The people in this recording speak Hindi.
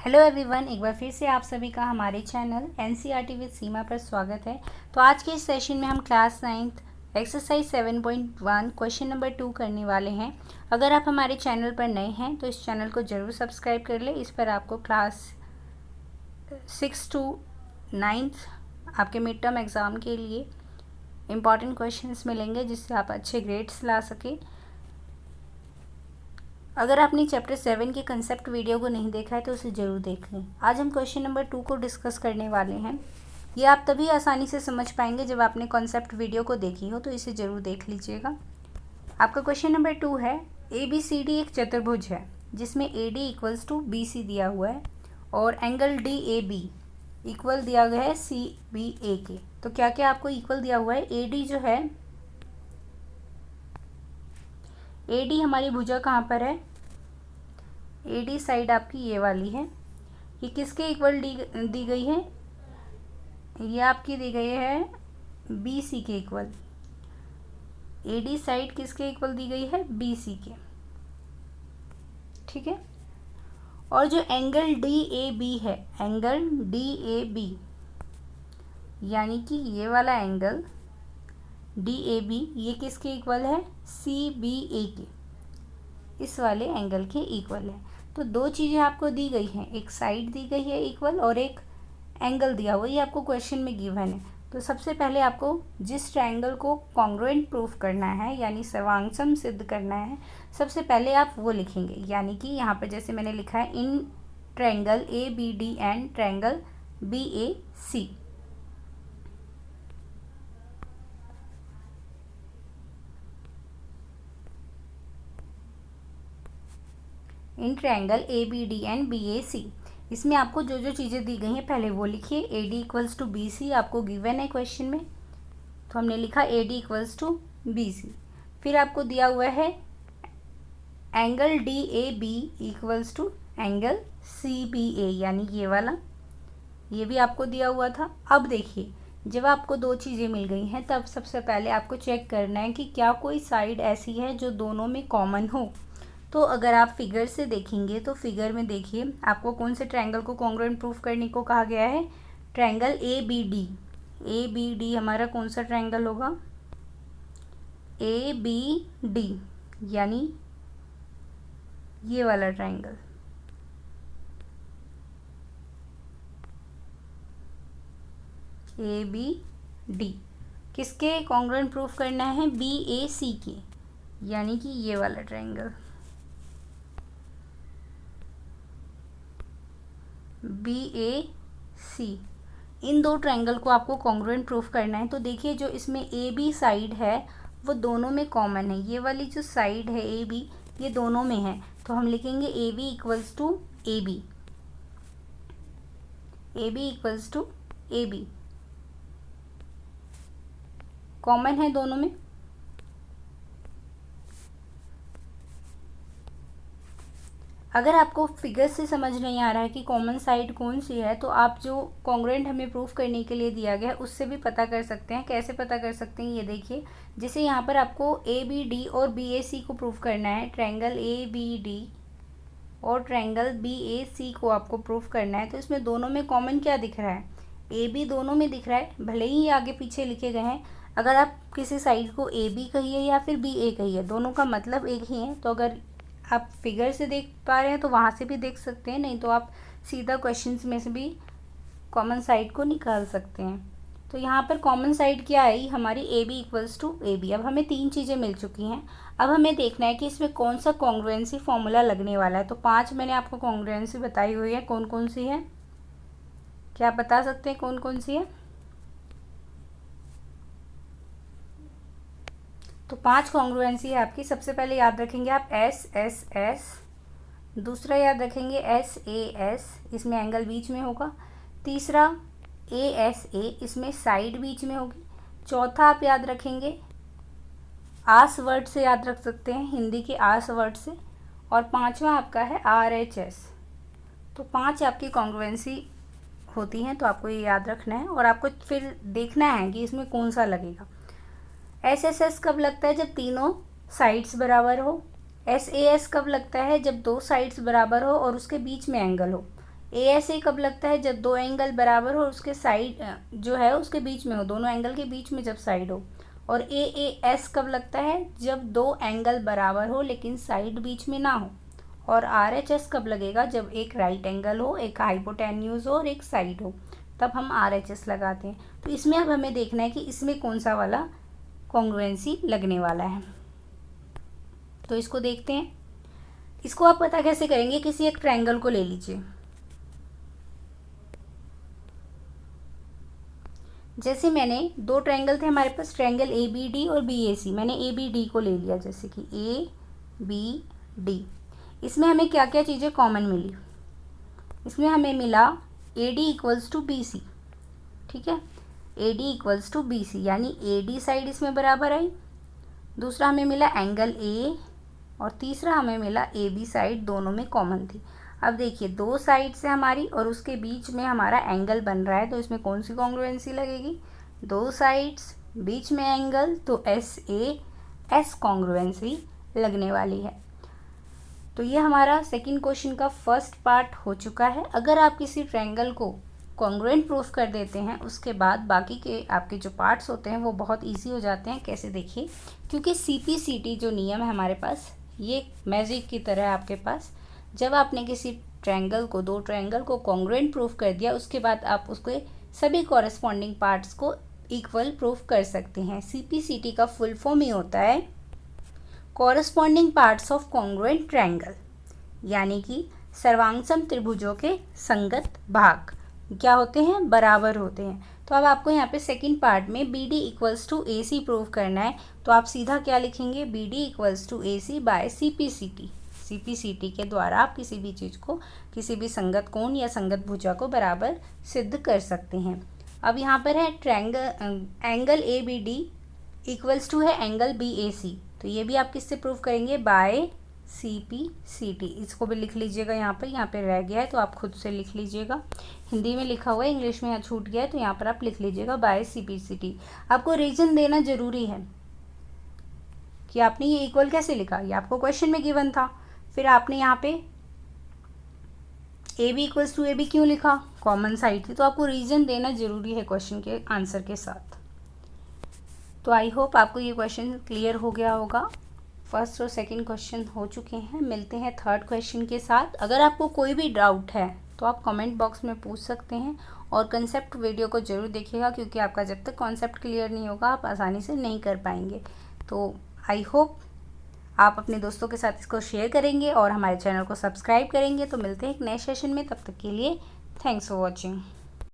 हेलो एवरीवन, एक बार फिर से आप सभी का हमारे चैनल एनसीईआरटी विद सीमा पर स्वागत है। तो आज के इस सेशन में हम class 9th exercise 7.1 question number 2 करने वाले हैं। अगर आप हमारे चैनल पर नए हैं तो इस चैनल को ज़रूर सब्सक्राइब कर लें। इस पर आपको क्लास 6 to 9th आपके मिड टर्म एग्ज़ाम के लिए इम्पॉर्टेंट क्वेश्चंस मिलेंगे जिससे आप अच्छे ग्रेड्स ला सकें। अगर आपने चैप्टर 7 के कंसेप्ट वीडियो को नहीं देखा है तो उसे ज़रूर देख लें। आज हम क्वेश्चन नंबर 2 को डिस्कस करने वाले हैं। ये आप तभी आसानी से समझ पाएंगे जब आपने कॉन्सेप्ट वीडियो को देखी हो, तो इसे ज़रूर देख लीजिएगा। आपका क्वेश्चन नंबर 2 है, ABCD एक चतुर्भुज है जिसमें AD इक्वल्स टू BC दिया हुआ है और एंगल DAB इक्वल दिया गया है CBA के। तो क्या क्या आपको इक्वल दिया हुआ है? AD जो है, AD हमारी भुजा कहाँ पर है? AD साइड आपकी ये वाली है। ये किसके इक्वल दी गई है? ये आपकी दी गई है BC के इक्वल। AD साइड किसके इक्वल दी गई है? BC के। ठीक है। और जो एंगल DAB है, एंगल DAB यानी कि ये वाला एंगल DAB ये किसके इक्वल है? CBA के, इस वाले एंगल के इक्वल है। तो दो चीज़ें आपको दी गई हैं, एक साइड दी गई है इक्वल और एक एंगल दिया हुआ है। ये आपको क्वेश्चन में गिवन है। तो सबसे पहले आपको जिस ट्रायंगल को कॉन्ग्रुएंट प्रूफ करना है यानी सर्वांगसम सिद्ध करना है, सबसे पहले आप वो लिखेंगे। यानी कि यहाँ पर जैसे मैंने लिखा है, in triangle ABD and triangle BAC। In triangle ABD and BAC, इसमें आपको जो जो चीज़ें दी गई हैं पहले वो लिखिए। AD इक्वल्स टू BC आपको गिवन है क्वेश्चन में, तो हमने लिखा AD इक्वल्स टू BC। फिर आपको दिया हुआ है angle DAB equals to angle CBA यानी ये वाला, ये भी आपको दिया हुआ था। अब देखिए, जब आपको दो चीज़ें मिल गई हैं तब सबसे पहले आपको चेक करना है कि क्या कोई साइड ऐसी है जो दोनों में कॉमन हो। तो अगर आप फिगर से देखेंगे तो फिगर में देखिए आपको कौन से ट्रायंगल को कॉन्ग्रुएंट प्रूफ करने को कहा गया है? Triangle ABD। ABD हमारा कौन सा ट्रायंगल होगा? ABD यानी ये वाला ट्रायंगल। ABD किसके कॉन्ग्रुएंट प्रूफ करना है? BAC के, यानी कि ये वाला ट्रायंगल BAC। इन दो ट्रायंगल को आपको कॉन्ग्रुएंट प्रूफ करना है। तो देखिए, जो इसमें AB साइड है वो दोनों में कॉमन है। ये वाली जो साइड है AB, ये दोनों में है, तो हम लिखेंगे AB equals to AB। AB equals to AB, common है दोनों में। अगर आपको फिगर से समझ नहीं आ रहा है कि कॉमन साइड कौन सी है, तो आप जो कॉन्ग्रुएंट हमें प्रूफ करने के लिए दिया गया है उससे भी पता कर सकते हैं। कैसे पता कर सकते हैं? ये देखिए, जैसे यहाँ पर आपको ABD और BAC को प्रूफ करना है, ट्रायंगल ABD और ट्रायंगल BAC को आपको प्रूफ करना है, तो इसमें दोनों में कॉमन क्या दिख रहा है? AB दोनों में दिख रहा है, भले ही ये आगे पीछे लिखे गए हैं। अगर आप किसी साइड को AB कहिए या फिर BA कहिए, दोनों का मतलब एक ही है। तो अगर आप फिगर से देख पा रहे हैं तो वहाँ से भी देख सकते हैं, नहीं तो आप सीधा क्वेश्चंस में से भी कॉमन साइड को निकाल सकते हैं। तो यहाँ पर कॉमन साइड क्या आई हमारी? AB equals to AB। अब हमें तीन चीज़ें मिल चुकी हैं। अब हमें देखना है कि इसमें कौन सा कॉन्ग्रुएंसी फॉर्मूला लगने वाला है। तो 5 मैंने आपको कॉन्ग्रुएंसी बताई हुई है, कौन कौन सी है? क्या आप बता सकते हैं कौन कौन सी है? तो 5 कॉन्ग्रुएंसी है आपकी। सबसे पहले याद रखेंगे आप SSS, दूसरा याद रखेंगे SAS, इसमें एंगल बीच में होगा। तीसरा ASA, इसमें साइड बीच में होगी। चौथा आप याद रखेंगे आस वर्ड से, याद रख सकते हैं हिंदी के आस वर्ड से। और पांचवा आपका है RHS। तो 5 आपकी कॉन्ग्रुएंसी होती हैं, तो आपको ये याद रखना है और आपको फिर देखना है कि इसमें कौन सा लगेगा। SSS कब लगता है? जब तीनों साइड्स बराबर हो। SAS कब लगता है? जब दो साइड्स बराबर हो और उसके बीच में एंगल हो। ASA कब लगता है? जब दो एंगल बराबर हो, उसके साइड जो है उसके बीच में हो, दोनों एंगल के बीच में जब साइड हो। और AAS कब लगता है? जब दो एंगल बराबर हो लेकिन साइड बीच में ना हो। और RHS कब लगेगा? जब एक राइट एंगल हो, एक हाइपोटेन्यूज हो और एक साइड हो, तब हम RHS लगाते हैं। तो इसमें अब हमें देखना है कि इसमें कौन सा वाला कॉन्ग्रुएंसी लगने वाला है। तो इसको देखते हैं। इसको आप पता कैसे करेंगे? किसी एक ट्रायंगल को ले लीजिए। जैसे मैंने दो ट्रायंगल थे हमारे पास, ट्रायंगल ABD और BAC। मैंने ABD को ले लिया, जैसे कि ABD। इसमें हमें क्या क्या चीज़ें कॉमन मिली? इसमें हमें मिला AD इक्वल्स टू BC। ठीक है, AD इक्वल्स टू BC, यानी AD साइड इसमें बराबर आई। दूसरा हमें मिला एंगल A, और तीसरा हमें मिला AB साइड, दोनों में कॉमन थी। अब देखिए, दो साइड से हमारी और उसके बीच में हमारा एंगल बन रहा है, तो इसमें कौन सी कॉन्ग्रुएंसी लगेगी? दो साइड्स, बीच में एंगल, तो SAS कॉन्ग्रुएंसी लगने वाली है। तो ये हमारा सेकंड क्वेश्चन का फर्स्ट पार्ट हो चुका है। अगर आप किसी ट्रायंगल को कॉन्ग्रुएंट प्रूफ कर देते हैं, उसके बाद बाकी के आपके जो पार्ट्स होते हैं वो बहुत ईजी हो जाते हैं। कैसे? देखिए, क्योंकि CPCT जो नियम है हमारे पास, ये मैजिक की तरह है आपके पास। जब आपने किसी ट्रायंगल को, दो ट्रायंगल को कॉन्ग्रुएंट प्रूफ कर दिया, उसके बाद आप उसके सभी कॉरेस्पॉन्डिंग पार्ट्स को इक्वल प्रूफ कर सकते हैं। CPCT का फुल फॉर्म ही होता है corresponding parts of congruent triangle, यानी कि सर्वांगसम त्रिभुजों के संगत भाग क्या होते हैं? बराबर होते हैं। तो अब आपको यहाँ पे सेकंड पार्ट में BD equals to AC prove करना है। तो आप सीधा क्या लिखेंगे? BD equals to AC by CPCT। CPCT के द्वारा आप किसी भी चीज़ को, किसी भी संगत कोण या संगत भुजा को बराबर सिद्ध कर सकते हैं। अब यहाँ पर है एंगल ABD इक्वल्स टू है एंगल BAC। तो ये भी आप किससे प्रूव करेंगे? By CPCT। इसको भी लिख लीजिएगा, यहाँ पे रह गया है तो आप खुद से लिख लीजिएगा। हिंदी में लिखा हुआ है, इंग्लिश में यहाँ छूट गया है, तो यहाँ पर आप लिख लीजिएगा बाय CPCT। आपको रीजन देना जरूरी है कि आपने ये इक्वल कैसे लिखा, ये आपको क्वेश्चन में गिवन था। फिर आपने यहाँ पे AB इक्वल्स टू AB क्यों लिखा? कॉमन साइड थी, तो आपको रीजन देना जरूरी है क्वेश्चन के आंसर के साथ। तो आई होप आपको ये क्वेश्चन क्लियर हो गया होगा। फर्स्ट और सेकंड क्वेश्चन हो चुके हैं। मिलते हैं थर्ड क्वेश्चन के साथ। अगर आपको कोई भी डाउट है तो आप कमेंट बॉक्स में पूछ सकते हैं, और कंसेप्ट वीडियो को ज़रूर देखिएगा, क्योंकि आपका जब तक कॉन्सेप्ट क्लियर नहीं होगा आप आसानी से नहीं कर पाएंगे। तो आई होप आप अपने दोस्तों के साथ इसको शेयर करेंगे और हमारे चैनल को सब्सक्राइब करेंगे। तो मिलते हैं एक नए सेशन में, तब तक के लिए थैंक्स फॉर वॉचिंग।